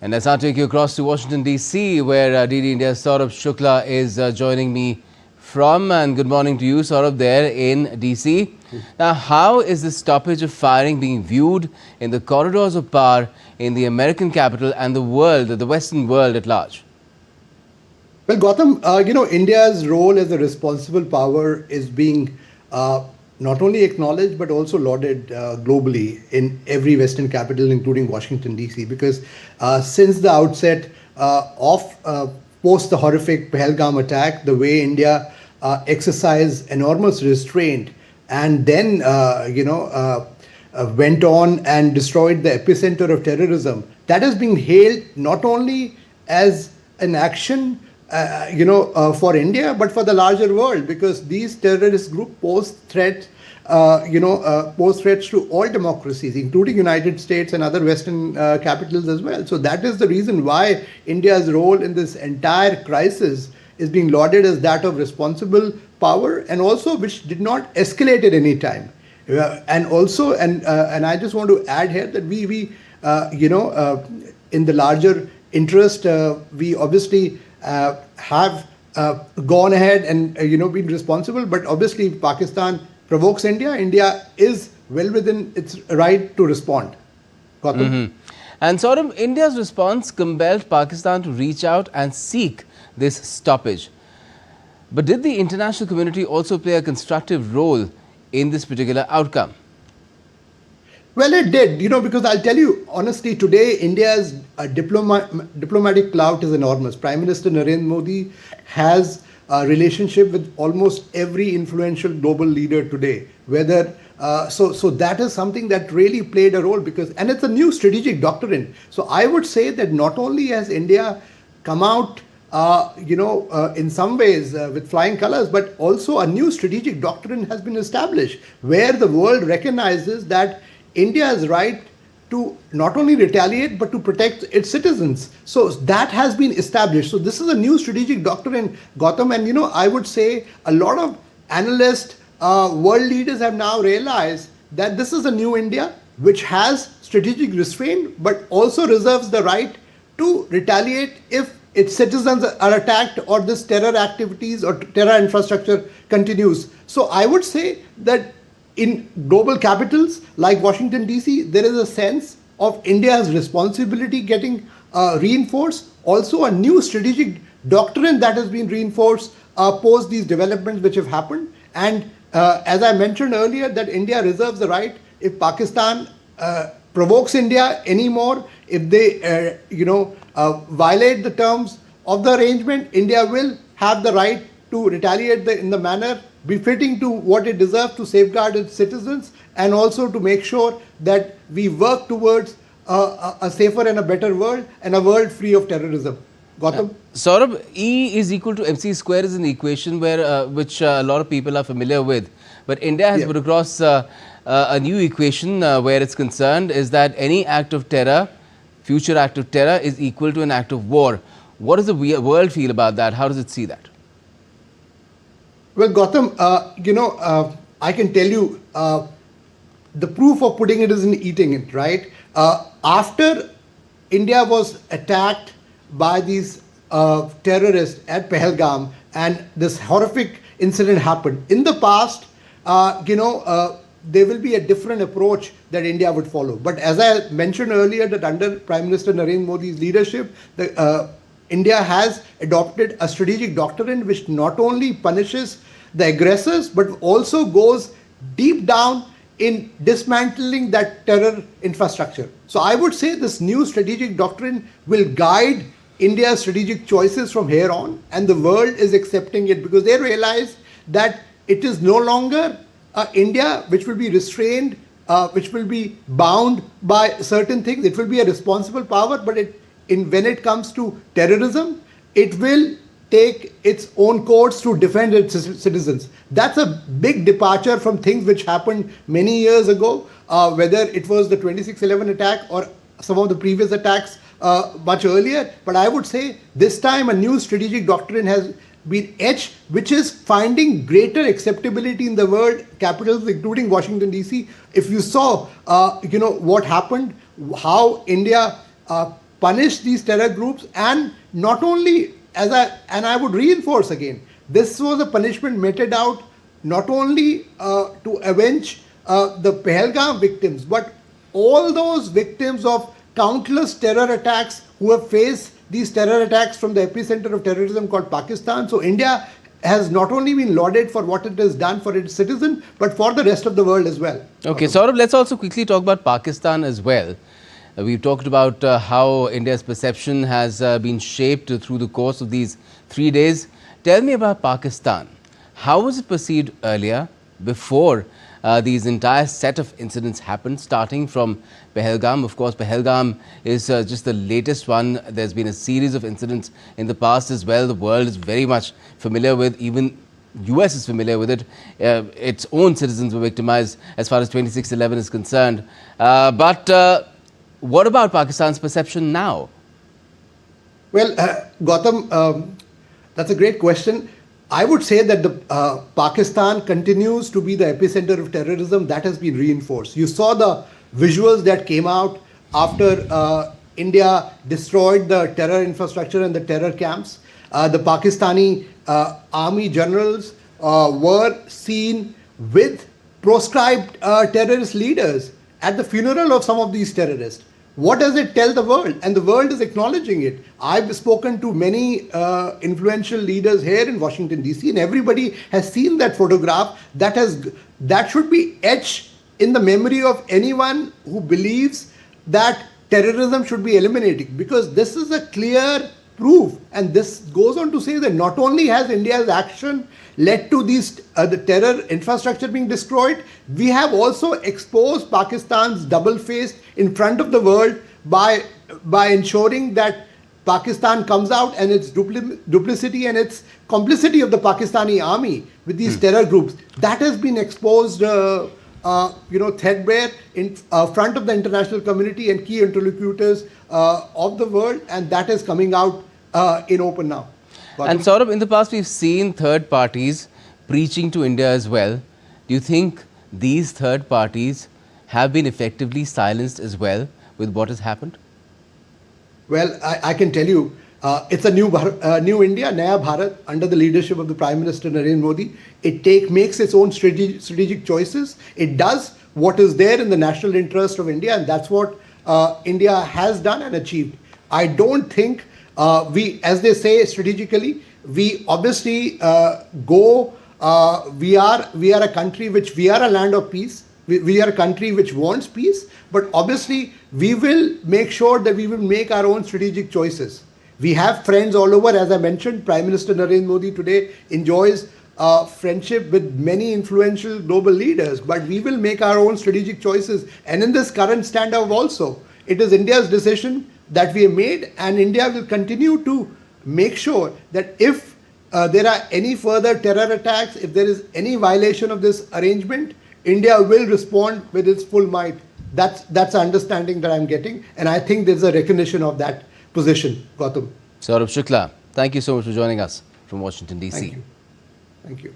And let's now take you across to Washington, D.C., where DD India's Saurabh Shukla is joining me from. And good morning to you, Saurabh, there in D.C. Now, how is this stoppage of firing being viewed in the corridors of power in the American capital and the world, the Western world at large? Well, Gautam, India's role as a responsible power is being not only acknowledged but also lauded globally in every Western capital, including Washington, D.C. Because since the outset of post the horrific Pahalgam attack, the way India exercised enormous restraint and then, went on and destroyed the epicenter of terrorism, that has been hailed not only as an action for India, but for the larger world, because these terrorist groups pose threats to all democracies, including United States and other Western capitals as well. So that is the reason why India's role in this entire crisis is being lauded as that of responsible power, and also which did not escalate at any time. And I just want to add here that we in the larger interest, we obviously have gone ahead and been responsible, but obviously if Pakistan provokes India, India is well within its right to respond. Gautam? And sort of India's response compelled Pakistan to reach out and seek this stoppage. But did the international community also play a constructive role in this particular outcome? Well, it did, because I'll tell you honestly, today India's diplomatic clout is enormous. Prime Minister Narendra Modi has a relationship with almost every influential global leader today. So that is something that really played a role, and it's a new strategic doctrine. So I would say that not only has India come out in some ways with flying colors, but also a new strategic doctrine has been established where the world recognizes that India's right to not only retaliate but to protect its citizens. So that has been established. So this is a new strategic doctrine, Gautam, and I would say a lot of analysts, world leaders have now realized that this is a new India which has strategic restraint but also reserves the right to retaliate if its citizens are attacked or this terror activities or terror infrastructure continues. So I would say that in global capitals like Washington, D.C., there is a sense of India's responsibility getting reinforced. Also, a new strategic doctrine that has been reinforced post these developments which have happened. And as I mentioned earlier, that India reserves the right, if Pakistan provokes India anymore, if they violate the terms of the arrangement, India will have the right to retaliate in the manner befitting to what it deserves to safeguard its citizens, and also to make sure that we work towards a safer and a better world and a world free of terrorism. Gautam? Saurabh, E is equal to MC square is an equation which a lot of people are familiar with. But India has put across a new equation where it's concerned is that any act of terror, future act of terror, is equal to an act of war. What does the world feel about that? How does it see that? Well, Gautam, I can tell you the proof of putting it is in eating it, right? After India was attacked by these terrorists at Pahalgam and this horrific incident happened, in the past, there will be a different approach that India would follow. But as I mentioned earlier, that under Prime Minister Narendra Modi's leadership, India has adopted a strategic doctrine which not only punishes the aggressors but also goes deep down in dismantling that terror infrastructure. So I would say this new strategic doctrine will guide India's strategic choices from here on, and the world is accepting it because they realize that it is no longer India which will be restrained, which will be bound by certain things. It will be a responsible power, but when it comes to terrorism, it will take its own course to defend its citizens. That's a big departure from things which happened many years ago, whether it was the 26/11 attack or some of the previous attacks much earlier. But I would say this time a new strategic doctrine has been etched, which is finding greater acceptability in the world capitals, including Washington, D.C. If you saw, what happened, how India punish these terror groups, and not only I would reinforce again, this was a punishment meted out not only to avenge the Pahalgam victims, but all those victims of countless terror attacks who have faced these terror attacks from the epicenter of terrorism called Pakistan. So India has not only been lauded for what it has done for its citizens, but for the rest of the world as well. Okay, Saurabh, let's also quickly talk about Pakistan as well. We've talked about how India's perception has been shaped through the course of these 3 days. Tell me about Pakistan. How was it perceived earlier, before these entire set of incidents happened, starting from Pahalgam? Of course, Pahalgam is just the latest one. There's been a series of incidents in the past as well. The world is very much familiar with, even US is familiar with it. Its own citizens were victimized as far as 26/11 is concerned. But what about Pakistan's perception now? Well, Gautam, that's a great question. I would say that Pakistan continues to be the epicenter of terrorism. That has been reinforced. You saw the visuals that came out after India destroyed the terror infrastructure and the terror camps. The Pakistani army generals were seen with proscribed terrorist leaders at the funeral of some of these terrorists. What does it tell the world? And the world is acknowledging it. I've spoken to many influential leaders here in Washington, D.C., and everybody has seen that photograph. That should be etched in the memory of anyone who believes that terrorism should be eliminated, because this is a clear proof. And this goes on to say that not only has India's action led to these the terror infrastructure being destroyed, we have also exposed Pakistan's double face in front of the world by ensuring that Pakistan comes out and its duplicity and its complicity of the Pakistani army with these terror groups. That has been exposed threadbare in front of the international community and key interlocutors of the world, and that is coming out in open now. And Saurabh, in the past we've seen third parties preaching to India as well. Do you think these third parties have been effectively silenced as well with what has happened? Well, I can tell you, it's a new India, Naya Bharat, under the leadership of the Prime Minister Narendra Modi. It makes its own strategic choices. It does what is there in the national interest of India, and that's what India has done and achieved. I don't think we, as they say strategically, we obviously we are a country we are a land of peace. We are a country which wants peace, but obviously we will make sure that we will make our own strategic choices. We have friends all over. As I mentioned, Prime Minister Narendra Modi today enjoys friendship with many influential global leaders, but we will make our own strategic choices. And in this current standoff also, it is India's decision that we have made, and India will continue to make sure that if there are any further terror attacks, if there is any violation of this arrangement, India will respond with its full might. That's the understanding that I'm getting, and I think there's a recognition of that position, Gautam. Saurabh Shukla, thank you so much for joining us from Washington, D.C. Thank you.